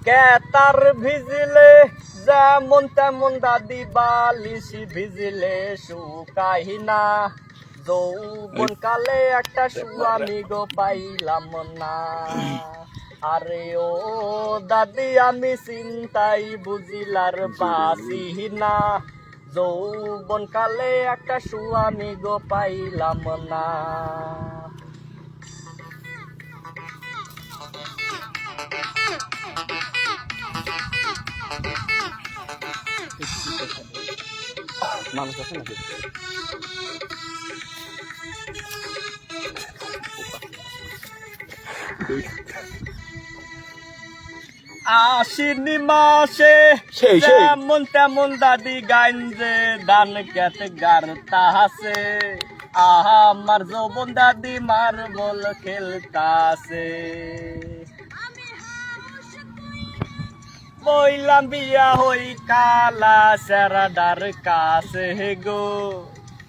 কেতার ভিজিলে যেমন তেমন দাদি বালিশ ভিজিলে শুকাই না যৌবন কালে একটা স্বামী গো পাইলাম না আরে ও দাদি আমি চিন্তাই বুঝিলার বাসি না যৌবন কালে একটা স্বামী গো পাইলাম না মানুষ আছে নাকি আশ্বিনী মাসে যেমন তেমন দাদি গাইনজে দান কেতে গারতাছে আমার যৌবন দাদি মার্বল খেলতাছে বইলাম বিয়া হই কালা সেরাডার কাছে গো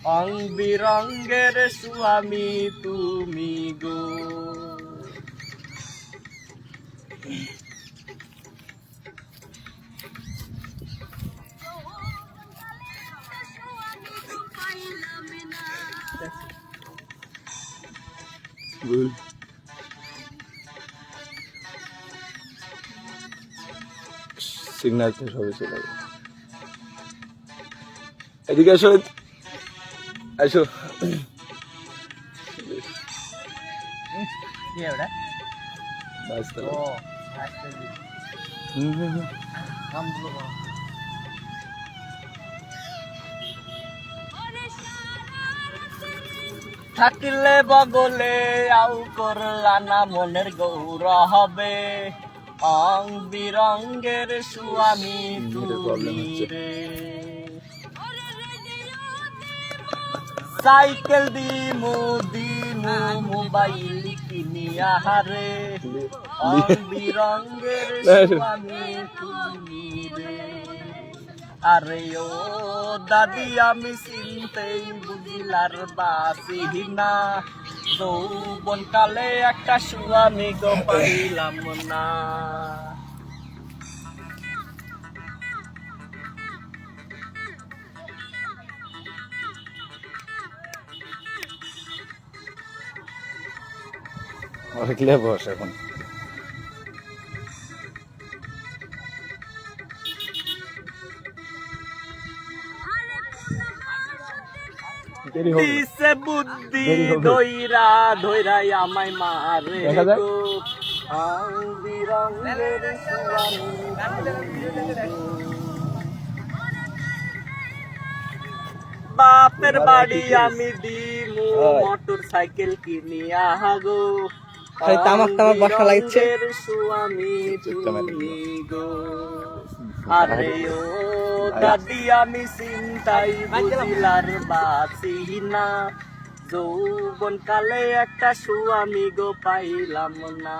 অং বিরঙ্গের স্বামী তুমি গো সিগন্যাল তো সবে চলে গেল এদিকে আসো আসো কি ওটা বাস্তা ও আচ্ছা নাম বলো থাকিলে বগলে আউ করলা না মনের গৌর হবে অং বিরঙ্গের স্বামী তুমি রে সাইকেল দিমু মোবাইল কিনিয়া রে অং বিরঙ্গের স্বামী তুমি রে আরে ও দাদি আমি চিনতেই বুঝিলার বাসি না যৌবন কালে একটা স্বামী গো পাইলাম না বস এখন দিছে বুদ্ধি ধইরা ধইরাই আমায় মারে গো আং বিরঙ্গের বাপের বাড়ি আমি দিমু মোটর সাইকেল কিনিয়া গো তামাক বসা লাগছে স্বামী তুমি গো আরে ও দাদি আমি চিন্তাই বুঝিলার বাসি না যৌবন কালে একটা স্বামী গো পাইলাম না